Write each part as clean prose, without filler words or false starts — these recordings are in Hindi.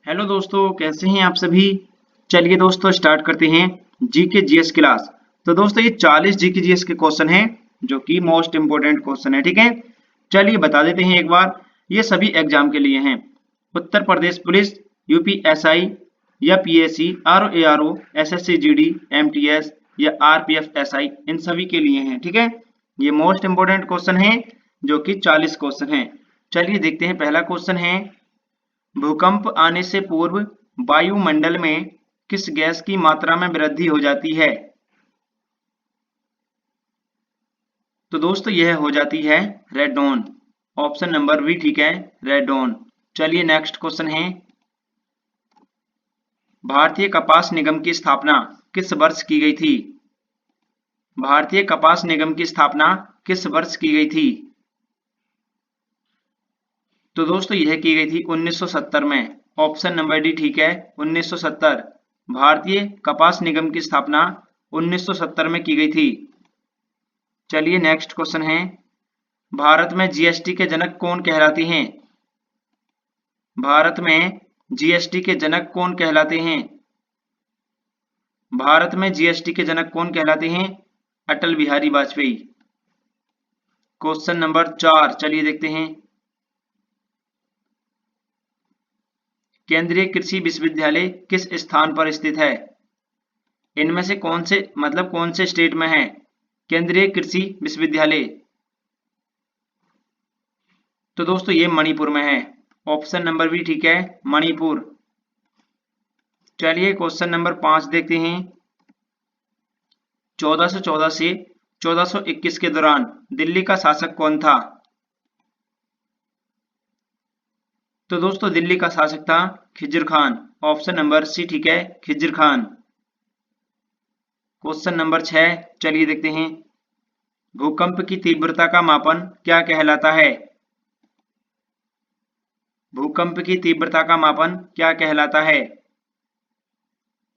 हेलो दोस्तों, कैसे हैं आप सभी। चलिए दोस्तों स्टार्ट करते हैं जीके जीएस क्लास। तो दोस्तों ये 40 जीके जीएस के क्वेश्चन हैं जो कि मोस्ट इंपोर्टेंट क्वेश्चन है। ठीक है, चलिए बता देते हैं एक बार। ये सभी एग्जाम के लिए हैं। उत्तर प्रदेश पुलिस, यूपीएसआई या PSC, RO, SSC GD, MTS या आरपीएफ एसआई, इन सभी के लिए हैं। ठीक है, ये मोस्ट इंपोर्टेंट क्वेश्चन है जो कि 40 क्वेश्चन है। चलिए देखते हैं, पहला क्वेश्चन है भूकंप आने से पूर्व वायुमंडल में किस गैस की मात्रा में वृद्धि हो जाती है। तो दोस्तों यह हो जाती है रेडॉन। ऑप्शन नंबर बी ठीक है, रेडॉन। चलिए नेक्स्ट क्वेश्चन है भारतीय कपास निगम की स्थापना किस वर्ष की गई थी। भारतीय कपास निगम की स्थापना किस वर्ष की गई थी। तो दोस्तों यह की गई थी 1970 में। ऑप्शन नंबर डी ठीक है, 1970। भारतीय कपास निगम की स्थापना 1970 में की गई थी। चलिए नेक्स्ट क्वेश्चन है भारत में जीएसटी के जनक कौन कहलाते हैं। भारत में जीएसटी के जनक कौन कहलाते हैं। भारत में जीएसटी के जनक कौन कहलाते हैं। अटल बिहारी वाजपेयी। क्वेश्चन नंबर 4 चलिए देखते हैं केंद्रीय कृषि विश्वविद्यालय किस स्थान पर स्थित है। इनमें से कौन से स्टेट में है केंद्रीय कृषि विश्वविद्यालय। तो दोस्तों ये मणिपुर में है। ऑप्शन नंबर भी ठीक है, मणिपुर। चलिए क्वेश्चन नंबर 5 देखते हैं 1414 से 1421 के दौरान दिल्ली का शासक कौन था। तो दोस्तों दिल्ली का शासक था Khizr Khan. Option number C ठीक है, खिज्र खान। क्वेश्चन नंबर 6 चलिए देखते हैं भूकंप की तीव्रता का मापन क्या कहलाता है। भूकंप की तीव्रता का मापन क्या कहलाता है।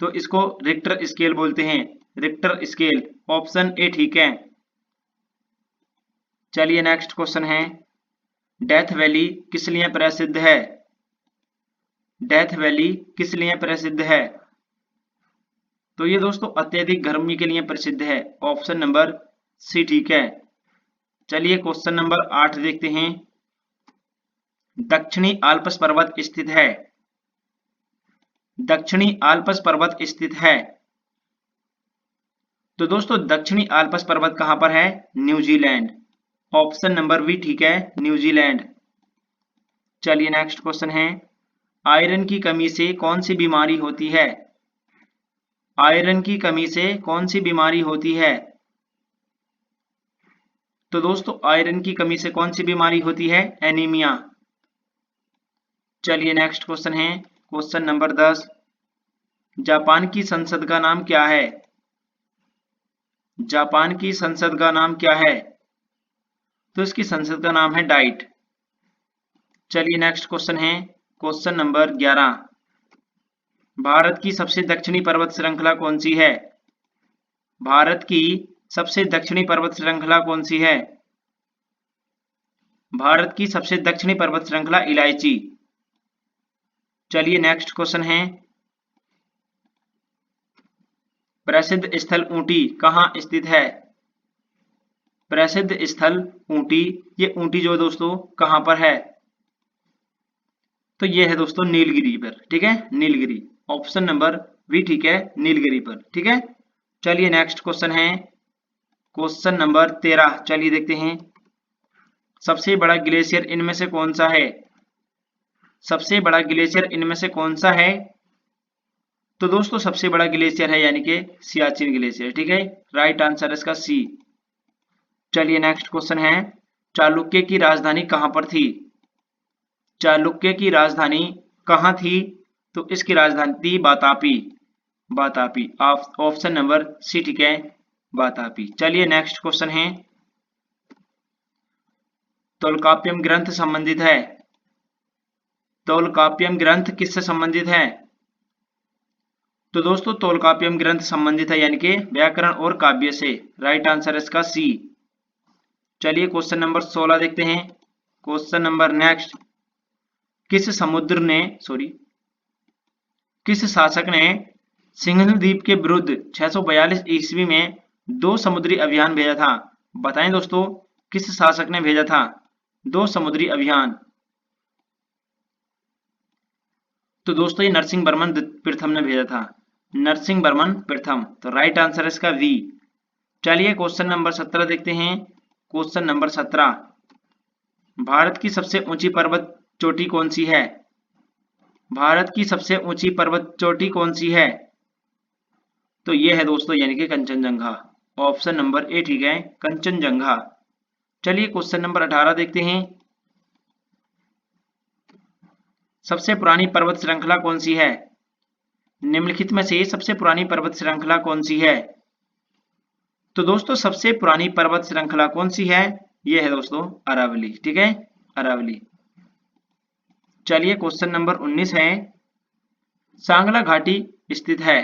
तो इसको रिक्टर स्केल बोलते हैं, रिक्टर स्केल। ऑप्शन ए ठीक है। चलिए नेक्स्ट क्वेश्चन है डेथ वैली किस लिए प्रसिद्ध है। डेथ वैली किस लिए प्रसिद्ध है। तो ये दोस्तों अत्यधिक गर्मी के लिए प्रसिद्ध है। ऑप्शन नंबर सी ठीक है। चलिए क्वेश्चन नंबर 8 देखते हैं दक्षिणी आल्प्स पर्वत स्थित है। दक्षिणी आल्प्स पर्वत स्थित है। तो दोस्तों दक्षिणी आल्प्स पर्वत कहां पर है, न्यूजीलैंड। ऑप्शन नंबर बी ठीक है, न्यूजीलैंड। चलिए नेक्स्ट क्वेश्चन है आयरन की कमी से कौन सी बीमारी होती है। आयरन की कमी से कौन सी बीमारी होती है। तो दोस्तों आयरन की कमी से कौन सी बीमारी होती है, एनीमिया। चलिए नेक्स्ट क्वेश्चन है क्वेश्चन नंबर 10 जापान की संसद का नाम क्या है। जापान की संसद का नाम क्या है। तो इसकी संसद का नाम है डाइट। चलिए नेक्स्ट क्वेश्चन है क्वेश्चन नंबर 11 भारत की सबसे दक्षिणी पर्वत श्रृंखला कौन सी है। भारत की सबसे दक्षिणी पर्वत श्रृंखला कौन सी है। भारत की सबसे दक्षिणी पर्वत श्रृंखला इलायची। चलिए नेक्स्ट क्वेश्चन है प्रसिद्ध स्थल ऊटी कहाँ स्थित है। प्रसिद्ध स्थल ऊटी, ये ऊटी जो दोस्तों कहां पर है। तो ये है दोस्तों नीलगिरी पर। ठीक है, नीलगिरी। ऑप्शन नंबर बी ठीक है, नीलगिरी पर। ठीक है, चलिए नेक्स्ट क्वेश्चन है क्वेश्चन नंबर 13 चलिए देखते हैं सबसे बड़ा ग्लेशियर इनमें से कौन सा है। सबसे बड़ा ग्लेशियर इनमें से कौन सा है। तो दोस्तों सबसे बड़ा ग्लेशियर है यानी कि सियाचिन ग्लेशियर। ठीक है, राइट आंसर इसका सी। चलिए नेक्स्ट क्वेश्चन है चालुक्य की राजधानी कहां पर थी। चालुक्य की राजधानी कहां थी। तो इसकी राजधानी थी Vatapi. Vatapi. Option number C ठीक है, बातापी। चलिए नेक्स्ट क्वेश्चन है तोलकाप्यम ग्रंथ संबंधित है। तोलकाप्यम ग्रंथ किससे संबंधित है। तो दोस्तों तोलकाप्यम ग्रंथ संबंधित है यानी कि व्याकरण और काव्य से। राइट आंसर इसका सी। चलिए क्वेश्चन नंबर 16 देखते हैं क्वेश्चन नंबर नेक्स्ट किस शासक ने सिंघल द्वीप के विरुद्ध 642 ईस्वी में 2 समुद्री अभियान भेजा था? बताएं दोस्तों, किस शासक ने भेजा था 2 समुद्री अभियान? तो दोस्तों ये नरसिंह वर्मन प्रथम ने भेजा था, नरसिंह वर्मन प्रथम। तो राइट आंसर है इसका वी। चलिए क्वेश्चन नंबर 17 देखते हैं। क्वेश्चन नंबर 17, भारत की सबसे ऊंची पर्वत चोटी कौन सी है? भारत की सबसे ऊंची पर्वत चोटी कौन सी है? तो ये है दोस्तों यानी कि कंचनजंगा। ऑप्शन नंबर ए ठीक है, कंचनजंगा। चलिए क्वेश्चन नंबर 18 देखते हैं। सबसे पुरानी पर्वत श्रृंखला कौन सी है? निम्नलिखित में से सबसे पुरानी पर्वत श्रृंखला कौन सी है? तो दोस्तों सबसे पुरानी पर्वत श्रृंखला कौन सी है? ये है दोस्तों अरावली, ठीक है, अरावली। चलिए क्वेश्चन नंबर 19 है, सांगला घाटी स्थित है।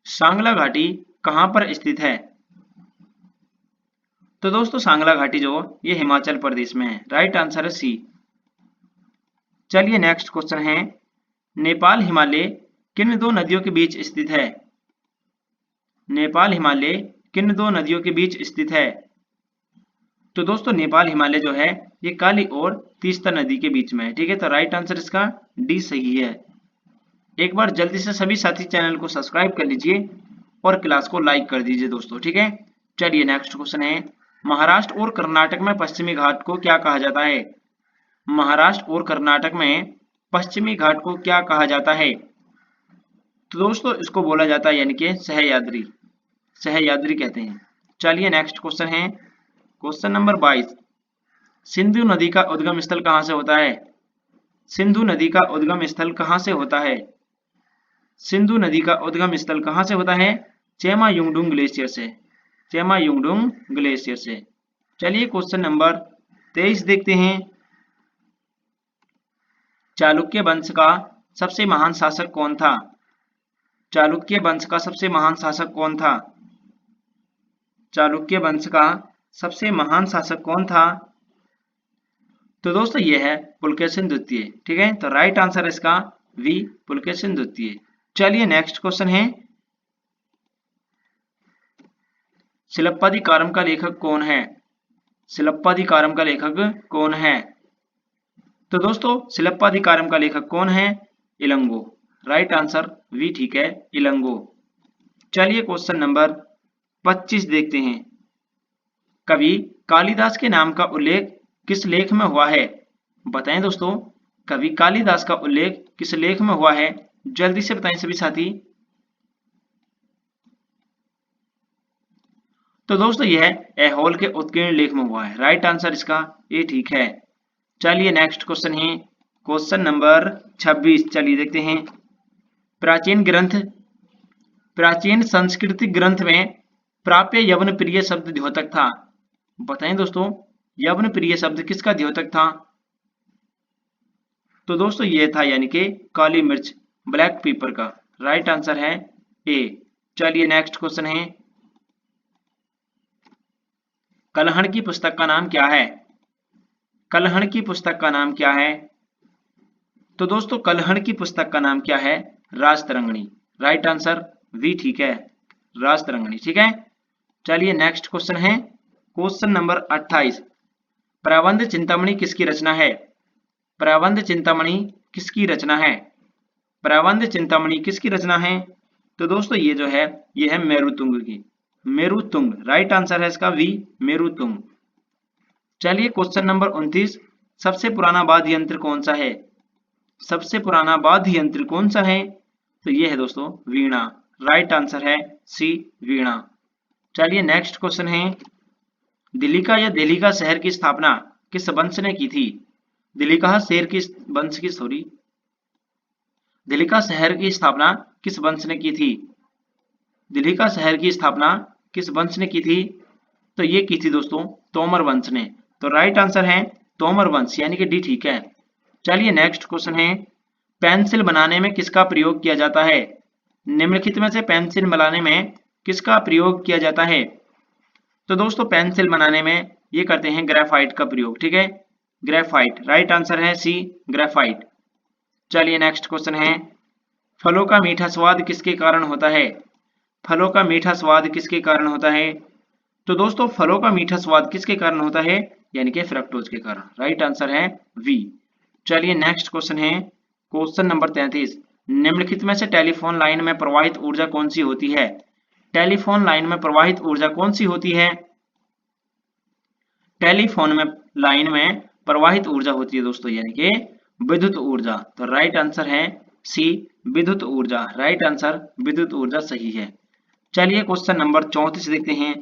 सांगला घाटी कहां पर स्थित है? तो दोस्तों सांगला घाटी जो ये हिमाचल प्रदेश में है। राइट आंसर है सी। चलिए नेक्स्ट क्वेश्चन है, नेपाल हिमालय किन 2 नदियों के बीच स्थित है? नेपाल हिमालय किन 2 नदियों के बीच स्थित है? तो दोस्तों नेपाल हिमालय जो है ये काली और तीस्ता नदी के बीच में है, ठीक है। तो राइट आंसर इसका डी सही है। एक बार जल्दी से सभी साथी चैनल को सब्सक्राइब कर लीजिए और क्लास को लाइक कर दीजिए दोस्तों, ठीक है। चलिए नेक्स्ट क्वेश्चन है, महाराष्ट्र और कर्नाटक में पश्चिमी घाट को क्या कहा जाता है? महाराष्ट्र और कर्नाटक में पश्चिमी घाट को क्या कहा जाता है? तो दोस्तों इसको बोला जाता है यानी कि सह्याद्री, सह्याद्री कहते हैं। चलिए नेक्स्ट क्वेश्चन है, क्वेश्चन नंबर 22, सिंधु नदी का उद्गम स्थल कहां से होता है? सिंधु नदी का उद्गम स्थल कहां से होता है? सिंधु नदी का उद्गम स्थल कहां से होता है? चेमायुंगडुंग ग्लेशियर से, चेमायुंगडुंग ग्लेशियर से। चलिए क्वेश्चन नंबर 23 देखते हैं, चालुक्य वंश का सबसे महान शासक कौन था? चालुक्य वंश का सबसे महान शासक कौन था? चालुक्य वंश का सबसे महान शासक कौन था? तो दोस्तों ये है पुलकेशिन द्वितीय, ठीक है। तो राइट आंसर है इसका वी, पुलकेशिन द्वितीय। चलिए नेक्स्ट क्वेश्चन है, शिलप्पाधिकारम का लेखक कौन है? शिलप्पाधिकारम का लेखक कौन है? तो दोस्तों शिलप्पाधिकारम का लेखक कौन है? इलंगो। राइट आंसर वी ठीक है, इलंगो। चलिए क्वेश्चन नंबर 25 देखते हैं, कवि कालिदास के नाम का उल्लेख किस लेख में हुआ है? बताएं दोस्तों, कवि कालिदास का उल्लेख किस लेख में हुआ है? जल्दी से बताएं सभी साथी। तो दोस्तों यह ऐहोल के उत्कीर्ण लेख में हुआ है। राइट आंसर इसका ए ठीक है। चलिए नेक्स्ट क्वेश्चन है, क्वेश्चन नंबर 26। चलिए देखते हैं, प्राचीन सांस्कृतिक ग्रंथ में प्राप्य यवन प्रिय शब्द द्योतक था। बताएं दोस्तों, यवन प्रिय शब्द किसका द्योतक था? तो दोस्तों ये था यानी कि काली मिर्च, ब्लैक पेपर का। राइट आंसर है ए। चलिए नेक्स्ट क्वेश्चन है, कलहण की पुस्तक का नाम क्या है? कलहण की पुस्तक का नाम क्या है? तो दोस्तों कलहण की पुस्तक का नाम क्या है? राजतरंगिणी। राइट आंसर वी ठीक है, राजतरंगिणी, ठीक है। चलिए नेक्स्ट क्वेश्चन है, क्वेश्चन नंबर 28, प्रबंध चिंतामणि किसकी रचना है? प्रबंध चिंतामणि किसकी रचना है? प्रबंध चिंतामणि किसकी रचना है? तो दोस्तों ये जो है ये है मेरुतुंग की, मेरुतुंग। राइट आंसर है इसका वी, मेरुतुंग। चलिए क्वेश्चन नंबर 29, सबसे पुराना वाद्य यंत्र कौन सा है? सबसे पुराना वाद्य यंत्र कौन सा है? तो ये है दोस्तों वीणा। राइट आंसर है सी, वीणा। चलिए नेक्स्ट क्वेश्चन है, दिल्ली का या दिल्ली का शहर की स्थापना किस वंश ने की थी? दिल्ली का शहर की वंश की सॉरी दिल्ली का शहर की स्थापना किस वंश ने की थी? दिल्ली का शहर की स्थापना किस वंश ने की थी? तो ये की थी दोस्तों तोमर वंश ने। तो राइट आंसर है तोमर वंश यानी कि डी ठीक है। चलिए नेक्स्ट क्वेश्चन है, पेंसिल बनाने में किसका प्रयोग किया जाता है? निम्नलिखित में से पेंसिल बनाने में किसका प्रयोग किया जाता है? तो दोस्तों पेंसिल बनाने में ये करते हैं ग्रेफाइट का प्रयोग, ठीक है, ग्रेफाइट। राइट आंसर है सी, ग्रेफाइट। चलिए नेक्स्ट क्वेश्चन है, फलों का मीठा स्वाद किसके कारण होता है? फलों का मीठा स्वाद किसके कारण होता है? तो दोस्तों फलों का मीठा स्वाद किसके कारण होता है? यानी कि फ्रक्टोज के कारण। राइट आंसर है वी। चलिए नेक्स्ट क्वेश्चन है क्वेश्चन नंबर 33। निम्नलिखित में से टेलीफोन लाइन में प्रवाहित ऊर्जा कौन सी होती है? टेलीफोन लाइन में प्रवाहित ऊर्जा कौन सी होती है? टेलीफोन में लाइन में प्रवाहित ऊर्जा होती है दोस्तों, यानी कि विद्युत ऊर्जा। तो राइट आंसर है सी, विद्युत ऊर्जा। राइट आंसर विद्युत ऊर्जा सही है। चलिए क्वेश्चन नंबर 34 देखते हैं।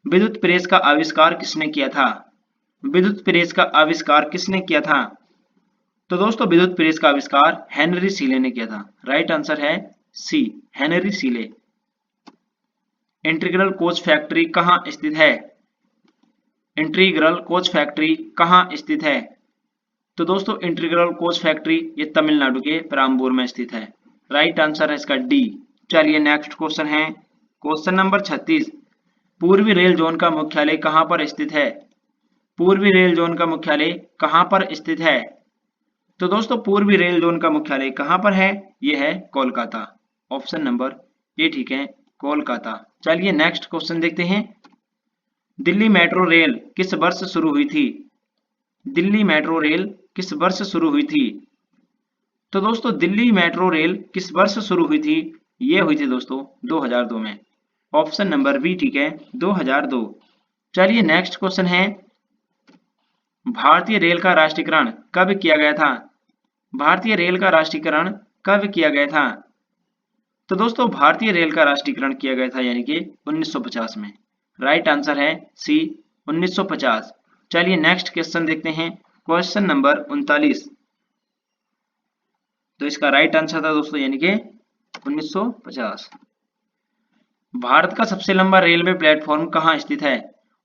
विद्युत प्रेस का आविष्कार किसने किया था? विद्युत प्रेस का आविष्कार किसने किया था? तो दोस्तों विद्युत प्रेस का आविष्कार हेनरी सीले ने किया था। राइट आंसर है सी, हेनरी सीले। इंटीग्रल कोच फैक्ट्री कहाँ स्थित है? इंटीग्रल कोच फैक्ट्री कहाँ स्थित है? तो दोस्तों इंटीग्रल कोच फैक्ट्री ये तमिलनाडु के पेराम्बूर में स्थित है। राइट आंसर है इसका डी। चलिए नेक्स्ट क्वेश्चन है क्वेश्चन नंबर 36। पूर्वी रेल जोन का मुख्यालय कहाँ पर स्थित है? पूर्वी रेल जोन का मुख्यालय कहाँ पर स्थित है? तो दोस्तों पूर्वी रेल जोन का मुख्यालय कहाँ पर है? यह है कोलकाता। ऑप्शन नंबर ए ठीक है, कोलकाता। चलिए नेक्स्ट क्वेश्चन देखते हैं। दिल्ली मेट्रो रेल किस वर्ष शुरू हुई थी? दिल्ली मेट्रो रेल किस वर्ष शुरू हुई थी? तो दोस्तों दिल्ली मेट्रो रेल किस वर्ष शुरू हुई थी? ये हुई थी दोस्तों 2002 में। ऑप्शन नंबर बी ठीक है, 2002। चलिए नेक्स्ट क्वेश्चन है भारतीय रेल का राष्ट्रीयकरण कब किया गया था? भारतीय रेल का राष्ट्रीयकरण कब किया गया था? तो दोस्तों भारतीय रेल का राष्ट्रीयकरण किया गया था यानी कि 1950 में। राइट आंसर है सी, 1950। चलिए नेक्स्ट क्वेश्चन देखते हैं क्वेश्चन नंबर 39। तो इसका राइट आंसर था दोस्तों यानी कि 1950। भारत का सबसे लंबा रेलवे प्लेटफॉर्म कहाँ स्थित है?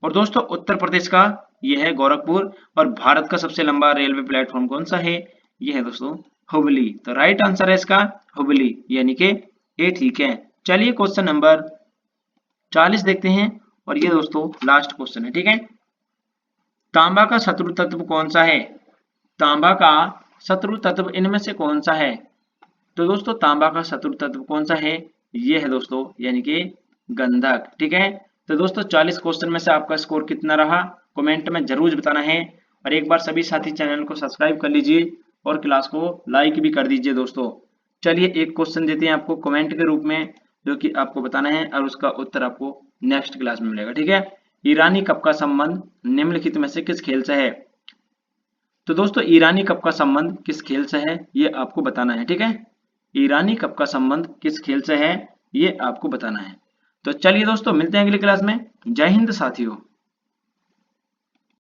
और दोस्तों उत्तर प्रदेश का यह है गोरखपुर। और भारत का सबसे लंबा रेलवे प्लेटफॉर्म कौन सा है? यह है दोस्तों हुबली। तो राइट आंसर है इसका हुबली, यानी कि ए ठीक है। चलिए क्वेश्चन नंबर 40 देखते हैं और ये दोस्तों लास्ट क्वेश्चन है, ठीक है। तांबा का शत्रु तत्व कौन सा है? तांबा का शत्रु तत्व इनमें से कौन सा है? तो दोस्तों तांबा का शत्रु तत्व कौन सा है? ये है दोस्तों यानी कि गंधक, ठीक है। तो दोस्तों 40 क्वेश्चन में से आपका स्कोर कितना रहा कमेंट में जरूर बताना है। और एक बार सभी साथी चैनल को सब्सक्राइब कर लीजिए और क्लास को लाइक भी कर दीजिए दोस्तों। चलिए एक क्वेश्चन देते हैं आपको कमेंट के रूप में, जो कि आपको बताना है और उसका उत्तर आपको नेक्स्ट क्लास में मिलेगा, ठीक है। ईरानी कप का संबंध निम्नलिखित में से किस खेल से है? तो दोस्तों ईरानी कप का संबंध किस खेल से है ये आपको बताना है, ठीक है। ईरानी कप का संबंध किस खेल से है ये आपको बताना है। तो चलिए दोस्तों मिलते हैं अगली क्लास में। जय हिंद साथियों।